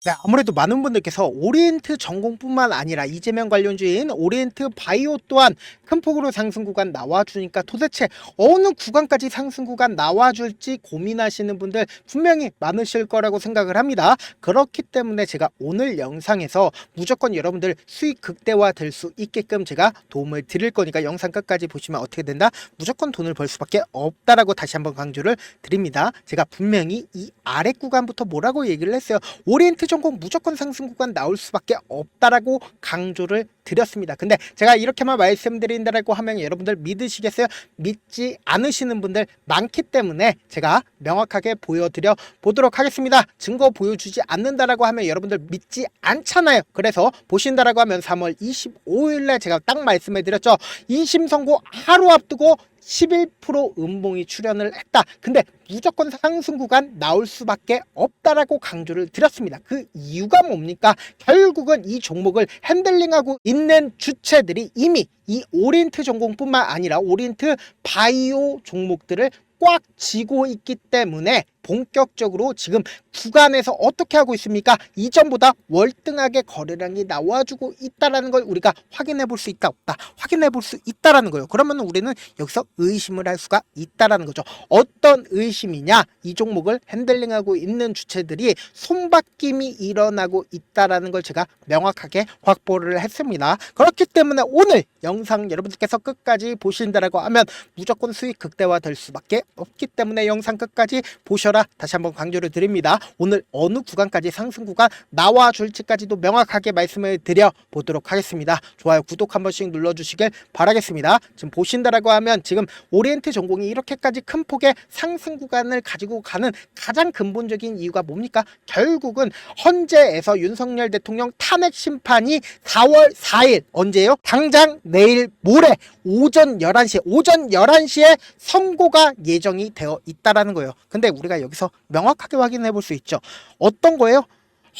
네, 아무래도 많은 분들께서 오리엔트 전공뿐만 아니라 이재명 관련주인 오리엔트 바이오 또한 큰 폭으로 상승 구간 나와주니까 도대체 어느 구간까지 상승 구간 나와줄지 고민하시는 분들 분명히 많으실 거라고 생각을 합니다. 그렇기 때문에 제가 오늘 영상에서 무조건 여러분들 수익 극대화 될 수 있게끔 제가 도움을 드릴 거니까 영상 끝까지 보시면 어떻게 된다? 무조건 돈을 벌 수밖에 없다라고 다시 한번 강조를 드립니다. 제가 분명히 이 아래 구간부터 뭐라고 얘기를 했어요. 오리엔트 전공 무조건 상승 구간 나올 수밖에 없다라고 강조를 드렸습니다. 근데 제가 이렇게만 말씀드린다라고 하면 여러분들 믿으시겠어요? 믿지 않으시는 분들 많기 때문에 제가 명확하게 보여드려 보도록 하겠습니다. 증거 보여주지 않는다라고 하면 여러분들 믿지 않잖아요. 그래서 보신다라고 하면 3월 25일날 제가 딱 말씀해 드렸죠. 2심 선고 하루 앞두고 11% 음봉이 출현을 했다. 근데 무조건 상승 구간 나올 수밖에 없다라고 강조를 드렸습니다. 그 이유가 뭡니까? 결국은 이 종목을 핸들링하고 있는 주체들이 이미 이 오리엔트 전공뿐만 아니라 오리엔트 바이오 종목들을 꽉 쥐고 있기 때문에 본격적으로 지금 구간에서 어떻게 하고 있습니까? 이전보다 월등하게 거래량이 나와주고 있다라는 걸 우리가 확인해 볼 수 있다 없다 확인해 볼 수 있다라는 거예요. 그러면 우리는 여기서 의심을 할 수가 있다라는 거죠. 어떤 의심이냐? 이 종목을 핸들링하고 있는 주체들이 손바뀜이 일어나고 있다라는 걸 제가 명확하게 확보를 했습니다. 그렇기 때문에 오늘 영상 여러분들께서 끝까지 보신다라고 하면 무조건 수익 극대화 될 수밖에 없기 때문에 영상 끝까지 보셔라 다시 한번 강조를 드립니다. 오늘 어느 구간까지 상승 구간 나와줄지까지도 명확하게 말씀을 드려 보도록 하겠습니다. 좋아요 구독 한 번씩 눌러주시길 바라겠습니다. 지금 보신다라고 하면 지금 오리엔트 전공이 이렇게까지 큰 폭의 상승 구간을 가지고 가는 가장 근본적인 이유가 뭡니까? 결국은 헌재에서 윤석열 대통령 탄핵 심판이 4월 4일 언제예요? 당장 내일 모레 오전 11시에 선고가 예정이 되어 있다라는 거예요. 근데 우리가 여기서 명확하게 확인해 볼 수 있죠. 어떤 거예요?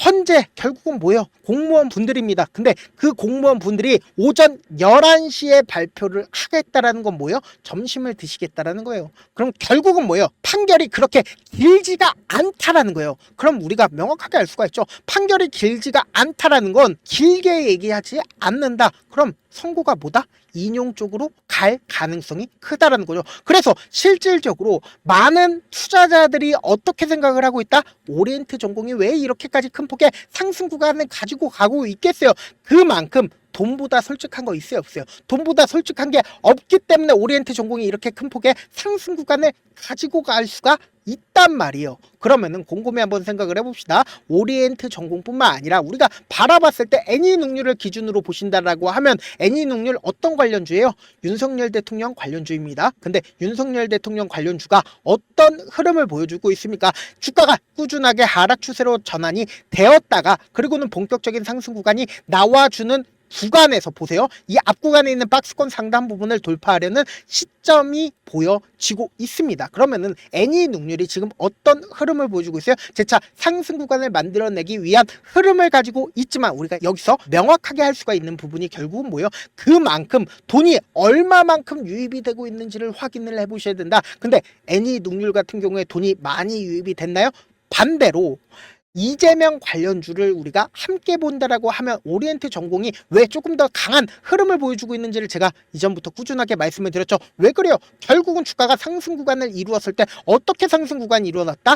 헌재 결국은 뭐예요? 공무원 분들입니다. 근데 그 공무원 분들이 오전 11시에 발표를 하겠다라는 건 뭐예요? 점심을 드시겠다라는 거예요. 그럼 결국은 뭐예요? 판결이 그렇게 길지가 않다라는 거예요. 그럼 우리가 명확하게 알 수가 있죠. 판결이 길지가 않다라는 건 길게 얘기하지 않는다. 그럼 선고가 뭐다? 인용 쪽으로 갈 가능성이 크다라는 거죠. 그래서 실질적으로 많은 투자자들이 어떻게 생각을 하고 있다? 오리엔트 전공이 왜 이렇게까지 큰 폭의 상승 구간을 가지고 가고 있겠어요? 그만큼 돈보다 솔직한 거 있어요 없어요? 돈보다 솔직한 게 없기 때문에 오리엔트 전공이 이렇게 큰 폭의 상승 구간을 가지고 갈 수가 있단 말이에요. 그러면은 곰곰이 한번 생각을 해봅시다. 오리엔트 전공뿐만 아니라 우리가 바라봤을 때 애니눅률을 기준으로 보신다라고 하면 애니눅률 어떤 관련주예요? 윤석열 대통령 관련주입니다. 근데 윤석열 대통령 관련주가 어떤 흐름을 보여주고 있습니까? 주가가 꾸준하게 하락 추세로 전환이 되었다가 그리고는 본격적인 상승 구간이 나와주는 구간에서 보세요. 이 앞 구간에 있는 박스권 상단 부분을 돌파하려는 시점이 보여지고 있습니다. 그러면은 애니눅률이 지금 어떤 흐름을 보여주고 있어요? 재차 상승 구간을 만들어내기 위한 흐름을 가지고 있지만 우리가 여기서 명확하게 할 수가 있는 부분이 결국은 뭐예요? 그만큼 돈이 얼마만큼 유입이 되고 있는지를 확인을 해보셔야 된다. 근데 애니눅률 같은 경우에 돈이 많이 유입이 됐나요? 반대로 이재명 관련주를 우리가 함께 본다라고 하면 오리엔트 전공이 왜 조금 더 강한 흐름을 보여주고 있는지를 제가 이전부터 꾸준하게 말씀을 드렸죠. 왜 그래요? 결국은 주가가 상승 구간을 이루었을 때 어떻게 상승 구간이 일어났다?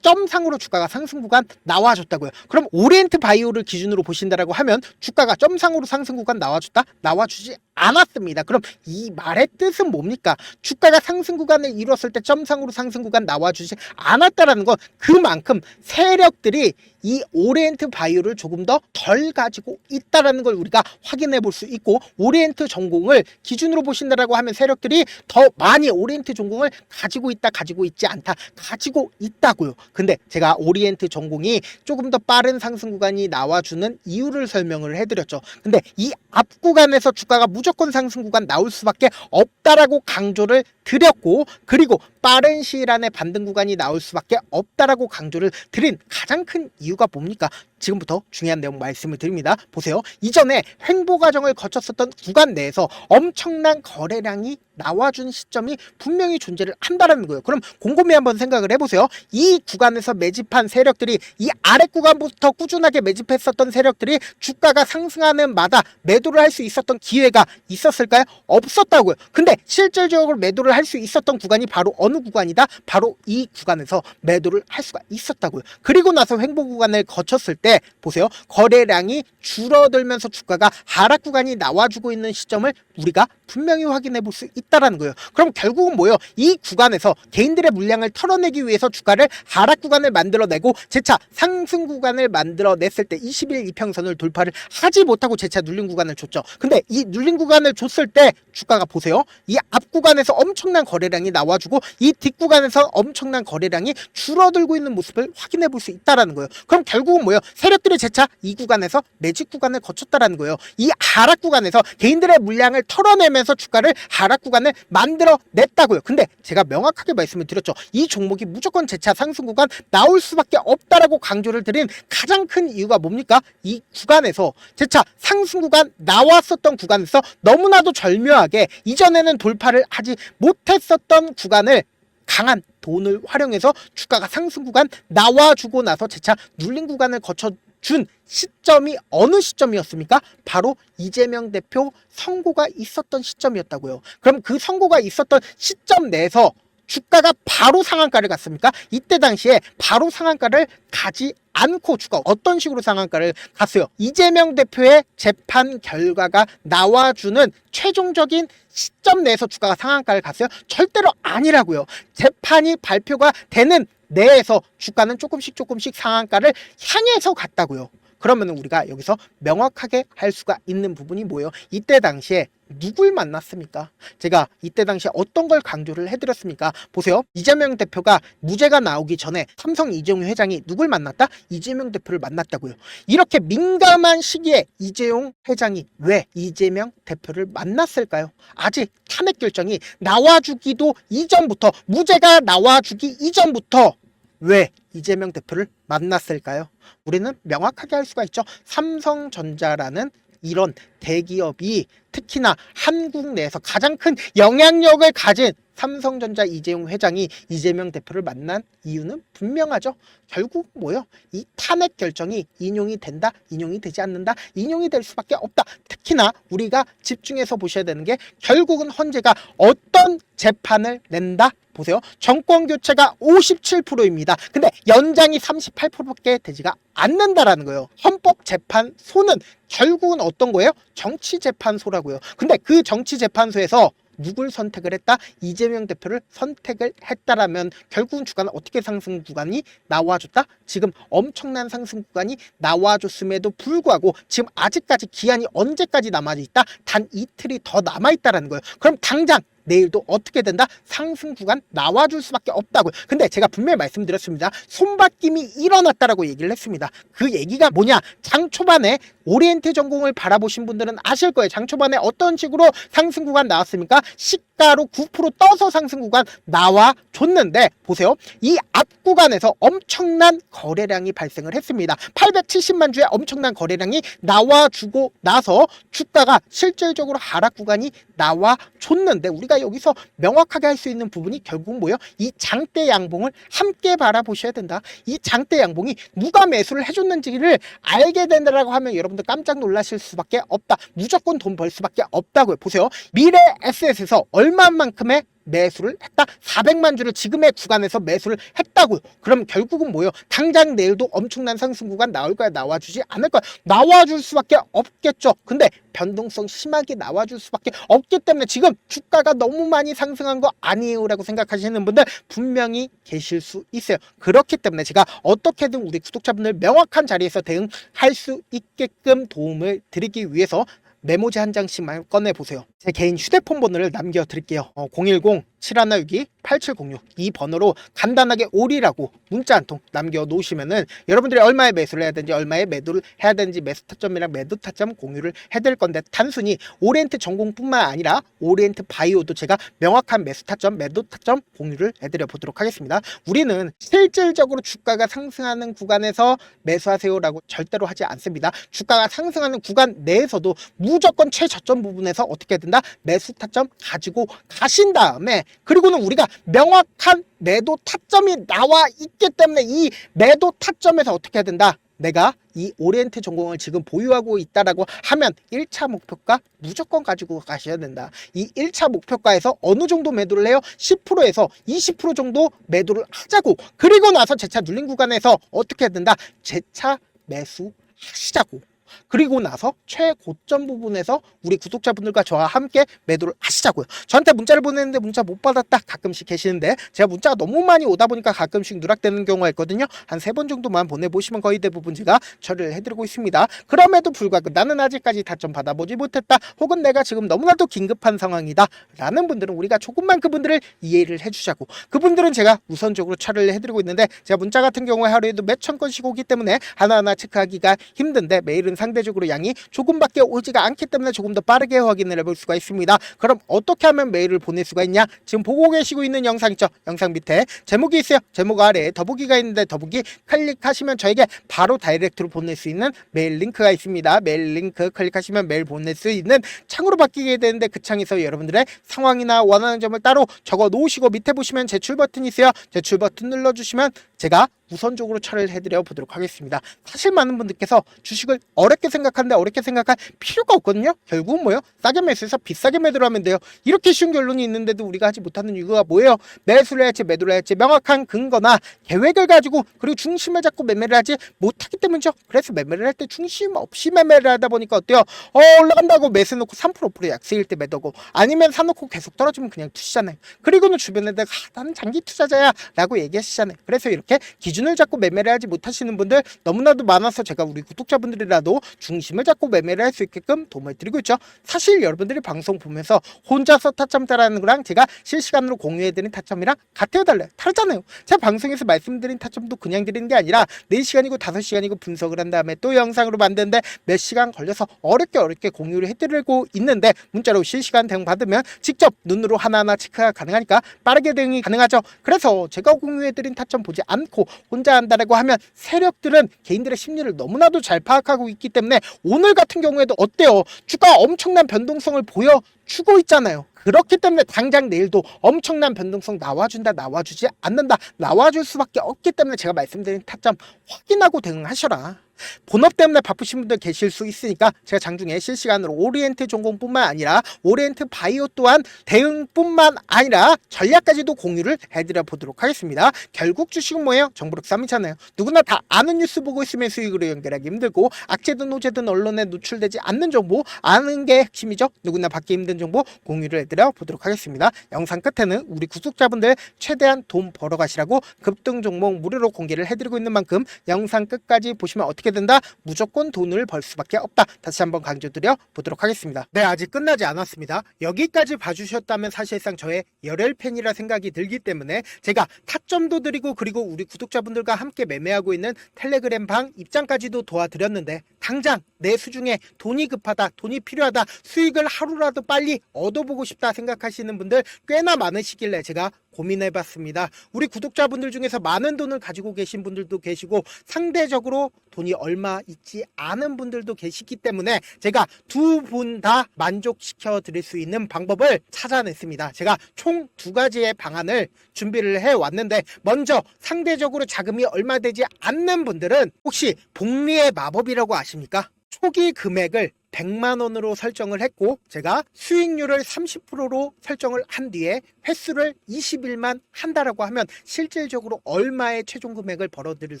점상으로 주가가 상승 구간 나와줬다고요. 그럼 오리엔트 바이오를 기준으로 보신다라고 하면 주가가 점상으로 상승 구간 나와줬다? 나와주지 않았습니다. 그럼 이 말의 뜻은 뭡니까? 주가가 상승 구간을 이뤘을 때 점상으로 상승 구간 나와주지 않았다라는 건 그만큼 세력들이 이 오리엔트 바이오를 조금 더 덜 가지고 있다라는 걸 우리가 확인해 볼 수 있고 오리엔트 전공을 기준으로 보신다라고 하면 세력들이 더 많이 오리엔트 전공을 가지고 있다 가지고 있지 않다 가지고 있다고요. 근데 제가 오리엔트 전공이 조금 더 빠른 상승 구간이 나와주는 이유를 설명을 해드렸죠. 근데 이 앞 구간에서 주가가 무조건 상승 구간 나올 수밖에 없다라고 강조를 드렸고 그리고 빠른 시일 안에 반등 구간이 나올 수밖에 없다라고 강조를 드린 가장 큰 이유가 뭡니까? 지금부터 중요한 내용 말씀을 드립니다. 보세요. 이전에 횡보 과정을 거쳤었던 구간 내에서 엄청난 거래량이 나와준 시점이 분명히 존재를 한다는 거예요. 그럼 곰곰이 한번 생각을 해보세요. 이 구간에서 매집한 세력들이 이 아래 구간부터 꾸준하게 매집했었던 세력들이 주가가 상승하는 마다 매도를 할 수 있었던 기회가 있었을까요? 없었다고요. 근데 실질적으로 매도를 할 수 있었던 구간이 바로 어느 구간이다? 바로 이 구간에서 매도를 할 수가 있었다고요. 그리고 나서 횡보 구간을 거쳤을 때 보세요. 거래량이 줄어들면서 주가가 하락 구간이 나와주고 있는 시점을 우리가 분명히 확인해 볼 수 있다는 거예요. 그럼 결국은 뭐예요? 이 구간에서 개인들의 물량을 털어내기 위해서 주가를 하락 구간을 만들어내고 재차 상승 구간을 만들어냈을 때 20일 이평선을 돌파를 하지 못하고 재차 눌린 구간을 줬죠. 근데 이 눌린 구간을 줬을 때 주가가 보세요. 이 앞 구간에서 엄청난 거래량이 나와주고 이 뒷 구간에서 엄청난 거래량이 줄어들고 있는 모습을 확인해 볼 수 있다는 거예요. 그럼 결국은 뭐예요? 세력들이 재차 이 구간에서 매집 구간을 거쳤다라는 거예요. 이 하락 구간에서 개인들의 물량을 털어내면서 주가를 하락 구간을 만들어냈다고요. 근데 제가 명확하게 말씀을 드렸죠. 이 종목이 무조건 재차 상승 구간 나올 수밖에 없다라고 강조를 드린 가장 큰 이유가 뭡니까? 이 구간에서 재차 상승 구간 나왔었던 구간에서 너무나도 절묘하게 이전에는 돌파를 하지 못했었던 구간을 강한 돈을 활용해서 주가가 상승 구간 나와주고 나서 재차 눌린 구간을 거쳐준 시점이 어느 시점이었습니까? 바로 이재명 대표 선고가 있었던 시점이었다고요. 그럼 그 선고가 있었던 시점 내에서 주가가 바로 상한가를 갔습니까? 이때 당시에 바로 상한가를 가지 않고 주가 어떤 식으로 상한가를 갔어요? 이재명 대표의 재판 결과가 나와주는 최종적인 시점 내에서 주가가 상한가를 갔어요? 절대로 아니라고요. 재판이 발표가 되는 내에서 주가는 조금씩 상한가를 향해서 갔다고요. 그러면 우리가 여기서 명확하게 할 수가 있는 부분이 뭐예요? 이때 당시에 누굴 만났습니까? 제가 이때 당시에 어떤 걸 강조를 해드렸습니까? 보세요. 이재명 대표가 무죄가 나오기 전에 삼성 이재용 회장이 누굴 만났다? 이재명 대표를 만났다고요. 이렇게 민감한 시기에 이재용 회장이 왜 이재명 대표를 만났을까요? 아직 탄핵 결정이 나와주기도 이전부터, 무죄가 나와주기 이전부터 왜 이재명 대표를 만났을까요? 우리는 명확하게 할 수가 있죠. 삼성전자라는 이런 대기업이 특히나 한국 내에서 가장 큰 영향력을 가진 삼성전자 이재용 회장이 이재명 대표를 만난 이유는 분명하죠. 결국 뭐요? 이 탄핵 결정이 인용이 된다, 인용이 되지 않는다, 인용이 될 수밖에 없다. 특히나 우리가 집중해서 보셔야 되는 게 결국은 헌재가 어떤 재판을 낸다? 보세요. 정권 교체가 57%입니다. 근데 연장이 38%밖에 되지가 않는다라는 거예요. 헌법재판소는 결국은 어떤 거예요? 정치재판소라고요. 근데 그 정치재판소에서 누굴 선택을 했다? 이재명 대표를 선택을 했다라면 결국은 주가는 어떻게 상승 구간이 나와줬다? 지금 엄청난 상승 구간이 나와줬음에도 불구하고 지금 아직까지 기한이 언제까지 남아있다? 단 이틀이 더 남아있다라는 거예요. 그럼 당장 내일도 어떻게 된다? 상승 구간 나와줄 수밖에 없다고요. 근데 제가 분명히 말씀드렸습니다. 손바뀜이 일어났다라고 얘기를 했습니다. 그 얘기가 뭐냐? 장 초반에 오리엔트 전공을 바라보신 분들은 아실 거예요. 장 초반에 어떤 식으로 상승 구간 나왔습니까? 시가로 9% 떠서 상승 구간 나와줬는데 보세요. 이 앞 구간에서 엄청난 거래량이 발생을 했습니다. 870만 주의 엄청난 거래량이 나와주고 나서 주가가 실질적으로 하락 구간이 나와줬는데 우리가 여기서 명확하게 할 수 있는 부분이 결국 뭐예요? 이 장대 양봉을 함께 바라보셔야 된다. 이 장대 양봉이 누가 매수를 해줬는지를 알게 된다라고 하면 여러분들 깜짝 놀라실 수밖에 없다. 무조건 돈 벌 수밖에 없다고요. 보세요. 미래 에셋에서 얼마만큼의 매수를 했다? 400만 주를 지금의 구간에서 매수를 했다고요. 그럼 결국은 뭐예요? 당장 내일도 엄청난 상승 구간 나올까요? 나와주지 않을까요? 나와줄 수밖에 없겠죠. 근데 변동성 심하게 나와줄 수밖에 없기 때문에 지금 주가가 너무 많이 상승한 거 아니에요? 라고 생각하시는 분들 분명히 계실 수 있어요. 그렇기 때문에 제가 어떻게든 우리 구독자분들 명확한 자리에서 대응할 수 있게끔 도움을 드리기 위해서 메모지 한 장씩만 꺼내보세요. 제 개인 휴대폰 번호를 남겨드릴게요. 010 7162 8706 이 번호로 간단하게 오리라고 문자 한 통 남겨놓으시면은 여러분들이 얼마에 매수를 해야 되는지 얼마에 매도를 해야 되는지 매수 타점이랑 매도 타점 공유를 해드릴 건데, 단순히 오리엔트 전공뿐만 아니라 오리엔트 바이오도 제가 명확한 매수 타점 매도 타점 공유를 해드려 보도록 하겠습니다. 우리는 실질적으로 주가가 상승하는 구간에서 매수하세요라고 절대로 하지 않습니다. 주가가 상승하는 구간 내에서도 무조건 최저점 부분에서 어떻게 된다? 매수 타점 가지고 가신 다음에, 그리고는 우리가 명확한 매도 타점이 나와 있기 때문에 이 매도 타점에서 어떻게 해야 된다? 내가 이 오리엔트 전공을 지금 보유하고 있다라고 하면 1차 목표가 무조건 가지고 가셔야 된다. 이 1차 목표가에서 어느 정도 매도를 해요? 10%에서 20% 정도 매도를 하자고. 그리고 나서 재차 눌린 구간에서 어떻게 해야 된다? 재차 매수하시자고. 그리고 나서 최고점 부분에서 우리 구독자분들과 저와 함께 매도를 하시자고요. 저한테 문자를 보냈는데 문자 못 받았다 가끔씩 계시는데, 제가 문자가 너무 많이 오다 보니까 가끔씩 누락되는 경우가 있거든요. 한 3번 정도만 보내보시면 거의 대부분 제가 처리를 해드리고 있습니다. 그럼에도 불구하고 나는 아직까지 타점 받아보지 못했다, 혹은 내가 지금 너무나도 긴급한 상황이다 라는 분들은 우리가 조금만 그분들을 이해를 해주자고. 그분들은 제가 우선적으로 처리를 해드리고 있는데, 제가 문자 같은 경우에 하루에도 몇천 건씩 오기 때문에 하나하나 체크하기가 힘든데, 매일은 상대적으로 양이 조금밖에 오지가 않기 때문에 조금 더 빠르게 확인을 해볼 수가 있습니다. 그럼 어떻게 하면 메일을 보낼 수가 있냐? 지금 보고 계시고 있는 영상 있죠? 영상 밑에 제목이 있어요. 제목 아래에 더보기가 있는데 더보기 클릭하시면 저에게 바로 다이렉트로 보낼 수 있는 메일 링크가 있습니다. 메일 링크 클릭하시면 메일 보낼 수 있는 창으로 바뀌게 되는데, 그 창에서 여러분들의 상황이나 원하는 점을 따로 적어 놓으시고 밑에 보시면 제출 버튼이 있어요. 제출 버튼 눌러주시면 제가 우선적으로 처리를 해드려 보도록 하겠습니다. 사실 많은 분들께서 주식을 어렵게 생각하는데 어렵게 생각할 필요가 없거든요. 결국은 뭐예요? 싸게 매수해서 비싸게 매도를 하면 돼요. 이렇게 쉬운 결론이 있는데도 우리가 하지 못하는 이유가 뭐예요? 매수를 할지 매도를 할지 명확한 근거나 계획을 가지고, 그리고 중심을 잡고 매매를 하지 못하기 때문이죠. 그래서 매매를 할 때 중심 없이 매매를 하다 보니까 어때요? 올라간다고 매수 놓고 3% 5% 약세일 때 매도고, 아니면 사놓고 계속 떨어지면 그냥 투시잖아요. 그리고는 주변에다가 나는 장기 투자자야 라고 얘기하시잖아요. 그래서 이렇게 기준을 잡고 매매를 하지 못하시는 분들 너무나도 많아서 제가 우리 구독자분들이라도 중심을 잡고 매매를 할 수 있게끔 도움을 드리고 있죠. 사실 여러분들이 방송 보면서 혼자서 타점 따라하는 거랑 제가 실시간으로 공유해드린 타점이랑 같아요 달라요? 다르잖아요. 제가 방송에서 말씀드린 타점도 그냥 드리는 게 아니라 4시간이고 5시간이고 분석을 한 다음에 또 영상으로 만드는데 몇 시간 걸려서 어렵게 공유를 해드리고 있는데, 문자로 실시간 대응 받으면 직접 눈으로 하나하나 체크가 가능하니까 빠르게 대응이 가능하죠. 그래서 제가 공유해드린 타점 보지 않고 혼자 한다라고 하면 세력들은 개인들의 심리를 너무나도 잘 파악하고 있기 때문에 오늘 같은 경우에도 어때요? 주가 엄청난 변동성을 보여주고 있잖아요. 그렇기 때문에 당장 내일도 엄청난 변동성 나와준다 나와주지 않는다 나와줄 수밖에 없기 때문에 제가 말씀드린 타점 확인하고 대응하셔라. 본업 때문에 바쁘신 분들 계실 수 있으니까 제가 장중에 실시간으로 오리엔트 전공뿐만 아니라 오리엔트 바이오 또한 대응뿐만 아니라 전략까지도 공유를 해드려 보도록 하겠습니다. 결국 주식은 뭐예요? 정보력 싸움이잖아요. 누구나 다 아는 뉴스 보고 있으면 수익으로 연결하기 힘들고, 악재든 호재든 언론에 노출되지 않는 정보 아는 게 핵심이죠. 누구나 받기 힘든 정보 공유를 해드려 보도록 하겠습니다. 영상 끝에는 우리 구독자분들 최대한 돈 벌어 가시라고 급등 종목 무료로 공개를 해드리고 있는 만큼 영상 끝까지 보시면 어떻게 된다? 무조건 돈을 벌 수밖에 없다. 다시 한번 강조드려 보도록 하겠습니다. 네, 아직 끝나지 않았습니다. 여기까지 봐주셨다면 사실상 저의 열혈 팬이라 생각이 들기 때문에 제가 타점도 드리고, 그리고 우리 구독자분들과 함께 매매하고 있는 텔레그램 방 입장까지도 도와드렸는데, 당장 내 수중에 돈이 급하다, 돈이 필요하다, 수익을 하루라도 빨리 얻어보고 싶다 생각하시는 분들 꽤나 많으시길래 제가 고민해봤습니다. 우리 구독자분들 중에서 많은 돈을 가지고 계신 분들도 계시고 상대적으로 돈이 얼마 있지 않은 분들도 계시기 때문에 제가 두 분 다 만족시켜 드릴 수 있는 방법을 찾아냈습니다. 제가 총 2가지의 방안을 준비를 해왔는데, 먼저 상대적으로 자금이 얼마 되지 않는 분들은 혹시 복리의 마법이라고 아십니까? 초기 금액을 100만 원으로 설정을 했고, 제가 수익률을 30%로 설정을 한 뒤에 횟수를 20일만 한다라고 하면 실질적으로 얼마의 최종 금액을 벌어들일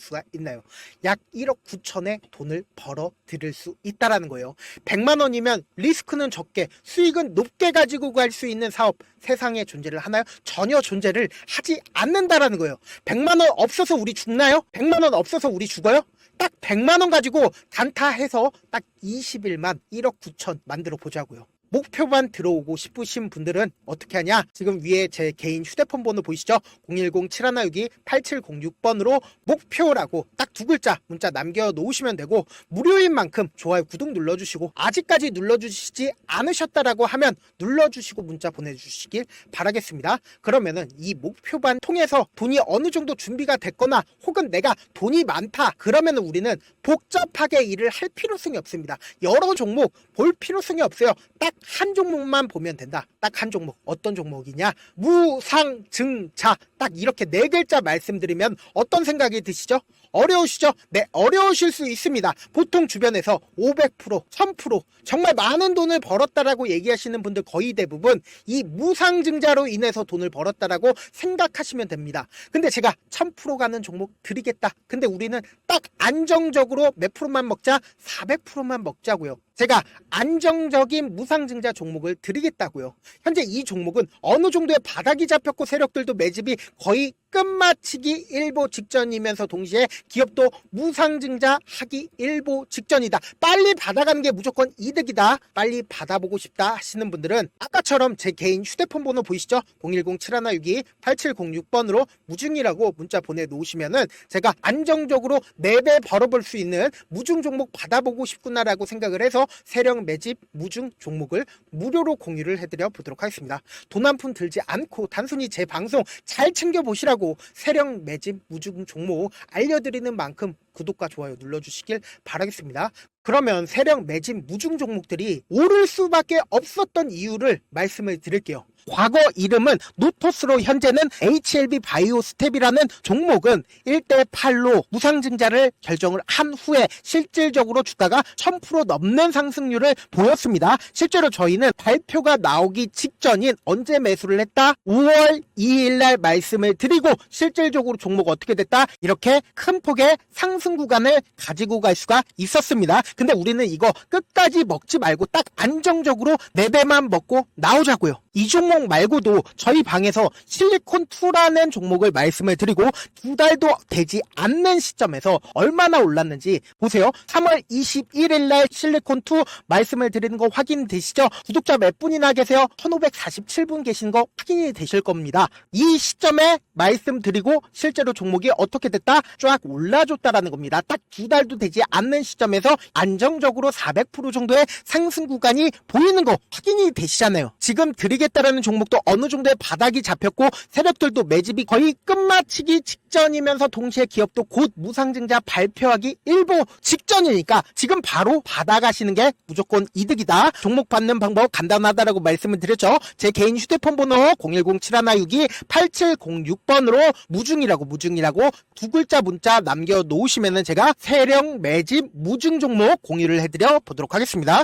수가 있나요? 약 1억 9천의 돈을 벌어들일 수 있다라는 거예요. 100만 원이면 리스크는 적게 수익은 높게 가지고 갈 수 있는 사업 세상에 존재를 하나요? 전혀 존재를 하지 않는다라는 거예요. 100만 원 없어서 우리 죽나요? 100만 원 없어서 우리 죽어요? 딱 100만 원 가지고 단타해서 딱 20일만 1억 9천 만들어 보자고요. 목표만 들어오고 싶으신 분들은 어떻게 하냐? 지금 위에 제 개인 휴대폰 번호 보이시죠? 010-7162-8706번으로 목표라고 딱 두 글자 문자 남겨놓으시면 되고, 무료인 만큼 좋아요, 구독 눌러주시고, 아직까지 눌러주시지 않으셨다라고 하면 눌러주시고 문자 보내주시길 바라겠습니다. 그러면은 이 목표반 통해서 돈이 어느 정도 준비가 됐거나 혹은 내가 돈이 많다 그러면 우리는 복잡하게 일을 할 필요성이 없습니다. 여러 종목 볼 필요성이 없어요. 딱 한 종목만 보면 된다. 딱 한 종목. 어떤 종목이냐? 무상증자. 딱 이렇게 네 글자 말씀드리면 어떤 생각이 드시죠? 어려우시죠? 네, 어려우실 수 있습니다. 보통 주변에서 500%, 1000% 정말 많은 돈을 벌었다라고 얘기하시는 분들 거의 대부분 이 무상증자로 인해서 돈을 벌었다라고 생각하시면 됩니다. 근데 제가 1000% 가는 종목 드리겠다. 근데 우리는 딱 안정적으로 몇 프로만 먹자? 400%만 먹자고요. 제가 안정적인 무상증자 종목을 드리겠다고요. 현재 이 종목은 어느 정도의 바닥이 잡혔고 세력들도 매집이 거의 끝마치기 일보 직전이면서 동시에 기업도 무상증자 하기 일보 직전이다. 빨리 받아가는 게 무조건 이득이다. 빨리 받아보고 싶다 하시는 분들은 아까처럼 제 개인 휴대폰 번호 보이시죠? 010-7162-8706번으로 무중이라고 문자 보내놓으시면은 제가 안정적으로 4배 벌어볼 수 있는 무중 종목 받아보고 싶구나라고 생각을 해서 세력 매집 무중 종목을 무료로 공유를 해드려 보도록 하겠습니다. 돈 한 푼 들지 않고 단순히 제 방송 잘 챙겨보시라고 세력 매집 무중 종목 알려드리는 만큼 구독과 좋아요 눌러주시길 바라겠습니다. 그러면 세력 매집 무중 종목들이 오를 수밖에 없었던 이유를 말씀을 드릴게요. 과거 이름은 노토스로 현재는 HLB 바이오 스텝이라는 종목은 1대8로 무상증자를 결정을 한 후에 실질적으로 주가가 1000% 넘는 상승률을 보였습니다. 실제로 저희는 발표가 나오기 직전인 언제 매수를 했다? 5월 2일 날 말씀을 드리고 실질적으로 종목 어떻게 됐다? 이렇게 큰 폭의 상승 구간을 가지고 갈 수가 있었습니다. 근데 우리는 이거 끝까지 먹지 말고 딱 안정적으로 4배만 먹고 나오자고요. 이 종목 말고도 저희 방에서 실리콘2라는 종목을 말씀을 드리고 2달도 되지 않는 시점에서 얼마나 올랐는지 보세요. 3월 21일 날 실리콘2 말씀을 드리는 거 확인되시죠? 구독자 몇 분이나 계세요? 1547분 계신 거 확인이 되실 겁니다. 이 시점에 말씀드리고 실제로 종목이 어떻게 됐다? 쫙 올라줬다라는 겁니다. 딱 2달도 되지 않는 시점에서 안정적으로 400% 정도의 상승 구간이 보이는 거 확인이 되시잖아요. 지금 드리겠다라는 종목도 어느 정도의 바닥이 잡혔고 세력들도 매집이 거의 끝마치기 직전이면서 동시에 기업도 곧 무상증자 발표하기 일보 직전이니까 지금 바로 받아가시는 게 무조건 이득이다. 종목 받는 방법 간단하다라고 말씀을 드렸죠. 제 개인 휴대폰 번호 010-7162-8706번으로 무중이라고 두 글자 문자 남겨놓으시면은 제가 세력 매집 무중 종목 공유를 해드려 보도록 하겠습니다.